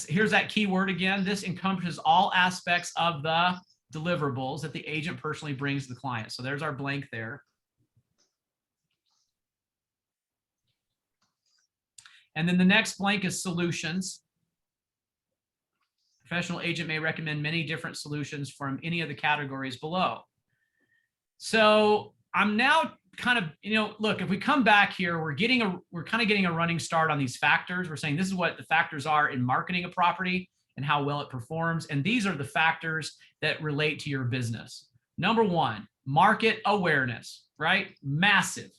Speaker 1: here's that keyword again. This encompasses all aspects of the deliverables that the agent personally brings to the client. So there's our blank there. And then the next blank is solutions. Professional agent may recommend many different solutions from any of the categories below. So I'm now kind of, you know, look, if we come back here, we're kind of getting a running start on these factors. We're saying this is what the factors are in marketing a property and how well it performs. And these are the factors that relate to your business. Number 1, market awareness, right? Massive.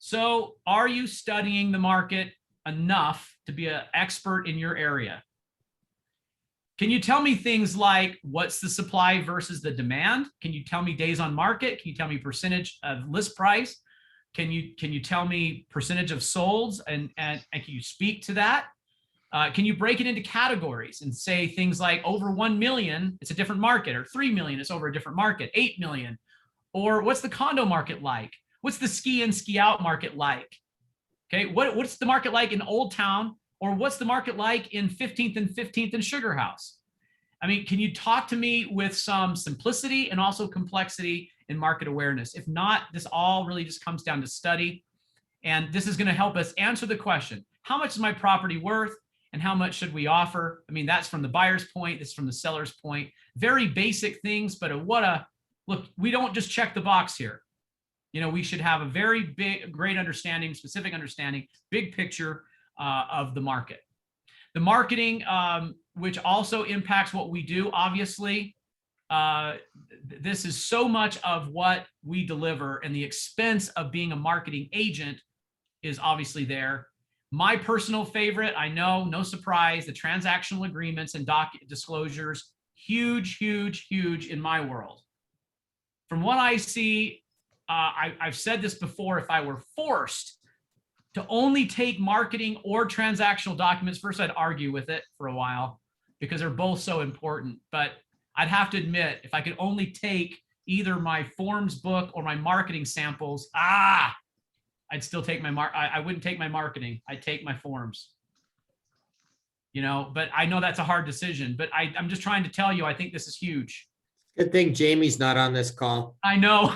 Speaker 1: So are you studying the market enough to be an expert in your area? Can you tell me things like what's the supply versus the demand? Can you tell me days on market? Can you tell me percentage of list price? Can you tell me percentage of solds and can you speak to that? Can you break it into categories and say things like over 1 million, it's a different market, or 3 million, it's over a different market, 8 million, or what's the condo market like? What's the ski in, ski out market like? Okay, what's the market like in Old Town? Or what's the market like in 15th and 15th and Sugar House? I mean, can you talk to me with some simplicity and also complexity in market awareness? If not, this all really just comes down to study. And this is going to help us answer the question, how much is my property worth and how much should we offer? I mean, that's from the buyer's point. This is from the seller's point. Very basic things, but look, we don't just check the box here. You know, we should have a very great understanding, specific understanding, big picture of the market. The marketing, which also impacts what we do, obviously. This is so much of what we deliver, and the expense of being a marketing agent is obviously there. My personal favorite, I know, no surprise, the transactional agreements and document disclosures, huge, huge, huge in my world. From what I see, I've said this before, if I were forced to only take marketing or transactional documents, first I'd argue with it for a while because they're both so important. But I'd have to admit, if I could only take either my forms book or my marketing samples, I'd still take I wouldn't take my marketing. I'd take my forms. You know, but I know that's a hard decision. But I'm just trying to tell you, I think this is huge.
Speaker 2: Good thing Jamie's not on this call.
Speaker 1: I know.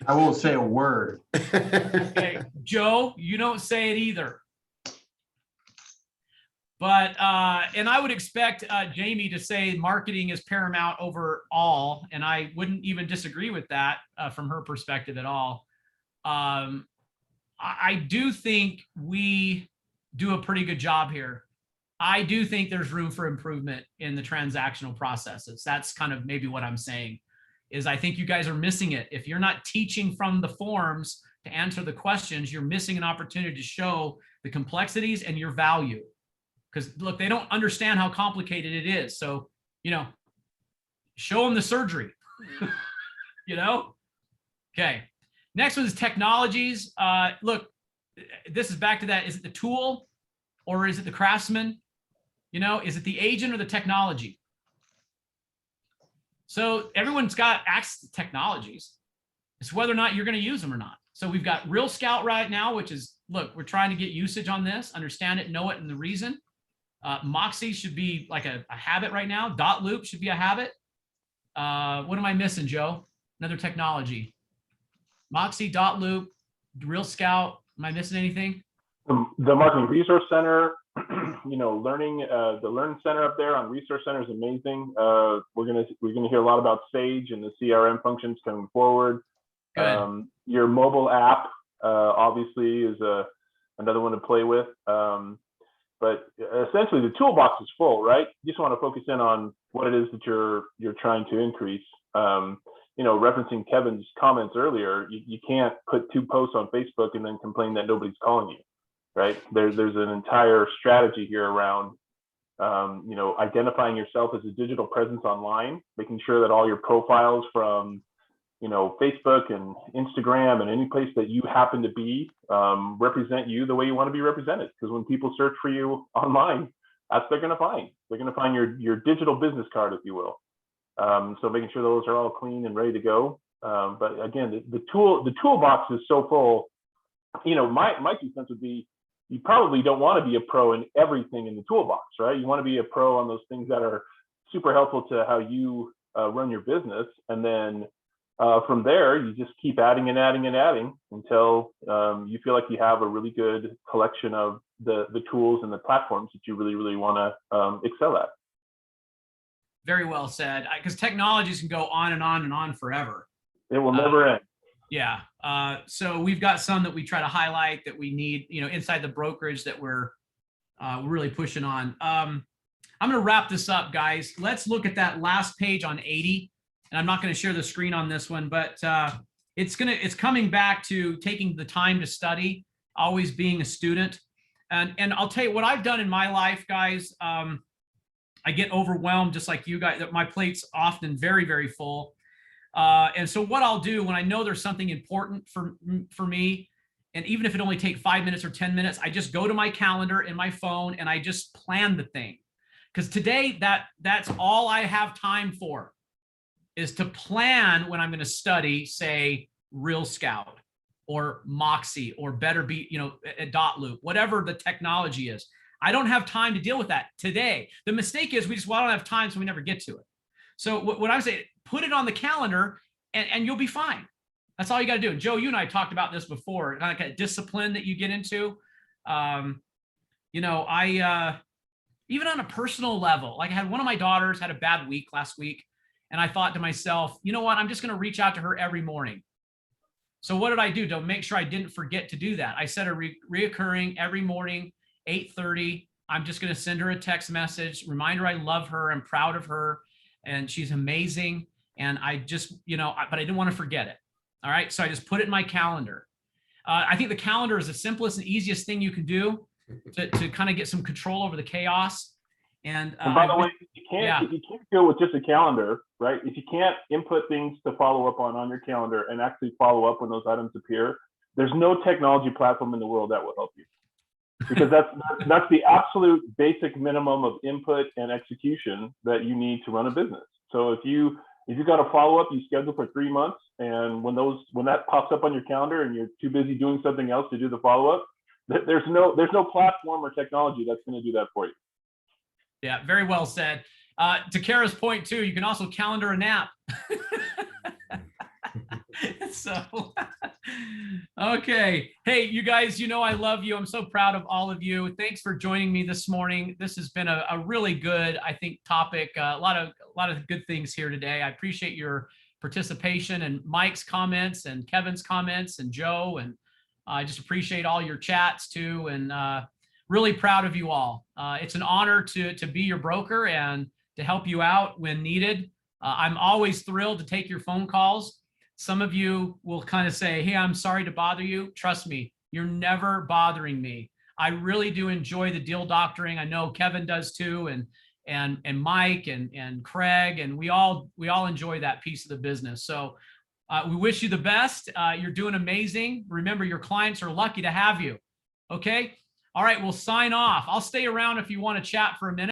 Speaker 3: I won't say a word.
Speaker 1: Okay, Joe, you don't say it either. But, and I would expect Jamie to say marketing is paramount over all, and I wouldn't even disagree with that from her perspective at all. I do think we do a pretty good job here. I do think there's room for improvement in the transactional processes. That's kind of maybe what I'm saying, is I think you guys are missing it. If you're not teaching from the forms to answer the questions, you're missing an opportunity to show the complexities and your value. Because look, they don't understand how complicated it is. So, you know, show them the surgery, you know? Okay. Next one is technologies. Look, this is back to that. Is it the tool or is it the craftsman? You know, is it the agent or the technology? So everyone's got access to technologies. It's whether or not you're going to use them or not. So we've got Real Scout right now, which is, look, we're trying to get usage on this, understand it, know it, and the reason. Moxie should be like a habit right now. Dot Loop should be a habit. What am I missing, Joe? Another technology. Moxie, Dot Loop, Real Scout. Am I missing anything?
Speaker 4: The Marketing Resource Center, you know, the Learn Center up there on Resource Center is amazing. We're gonna hear a lot about Sage and the CRM functions coming forward. Your mobile app obviously is another one to play with. But essentially the toolbox is full, right? You just want to focus in on what it is that you're trying to increase. referencing Kevin's comments earlier, you can't put 2 posts on Facebook and then complain that nobody's calling you, right? There's an entire strategy here around, identifying yourself as a digital presence online, making sure that all your profiles from, Facebook and Instagram and any place that you happen to be represent you the way you want to be represented. Because when people search for you online, that's what they're going to find. They're going to find your digital business card, if you will. So making sure those are all clean and ready to go. But again, the toolbox is so full. My 2 cents would be, you probably don't want to be a pro in everything in the toolbox, right? You want to be a pro on those things that are super helpful to how you run your business, and then from there, you just keep adding and adding and adding until you feel like you have a really good collection of the tools and the platforms that you really, really want to excel at.
Speaker 1: Very well said. Because technologies can go on and on and on forever.
Speaker 4: It will never end.
Speaker 1: Yeah. So we've got some that we try to highlight that we need, inside the brokerage that we're really pushing on. I'm going to wrap this up, guys. Let's look at that last page on 80. And I'm not going to share the screen on this one, but it's coming back to taking the time to study, always being a student. And I'll tell you what I've done in my life, guys. I get overwhelmed just like you guys. My plate's often very, very full. And so what I'll do when I know there's something important for me, and even if it only takes 5 minutes or 10 minutes, I just go to my calendar in my phone and I just plan the thing. Because today that's all I have time for, is to plan when I'm going to study, say, Real Scout or Moxie or Better Be, a dot loop, whatever the technology is. I don't have time to deal with that today. The mistake is we don't have time, so we never get to it. So what I'm saying, put it on the calendar and you'll be fine. That's all you got to do. And Joe, you and I talked about this before, kind of like a discipline that you get into. Even on a personal level, like I had one of my daughters had a bad week last week. And I thought to myself, you know what? I'm just going to reach out to her every morning. So what did I do to make sure I didn't forget to do that? I set a reoccurring every morning, 8:30. I'm just going to send her a text message, remind her I love her, I'm proud of her, and she's amazing. And I just, but I didn't want to forget it. All right. So I just put it in my calendar. I think the calendar is the simplest and easiest thing you can do to kind of get some control over the chaos. And
Speaker 4: by the way, you can't go with just a calendar, right? If you can't input things to follow up on your calendar and actually follow up when those items appear, there's no technology platform in the world that will help you, because that's the absolute basic minimum of input and execution that you need to run a business. So if you got a follow up you schedule for 3 months, and when that pops up on your calendar and you're too busy doing something else to do the follow up, there's no platform or technology that's going to do that for you.
Speaker 1: Yeah, very well said. To Kara's point too, you can also calendar a nap. So, okay. Hey, you guys, I love you. I'm so proud of all of you. Thanks for joining me this morning. This has been a really good, I think, topic. A lot of good things here today. I appreciate your participation and Mike's comments and Kevin's comments and Joe. And I just appreciate all your chats too. And really proud of you all. It's an honor to be your broker and to help you out when needed. I'm always thrilled to take your phone calls. Some of you will kind of say, hey, I'm sorry to bother you. Trust me, you're never bothering me. I really do enjoy the deal doctoring. I know Kevin does too, and Mike and Craig, and we all enjoy that piece of the business. So we wish you the best. You're doing amazing. Remember, your clients are lucky to have you. Okay. All right, we'll sign off. I'll stay around if you want to chat for a minute.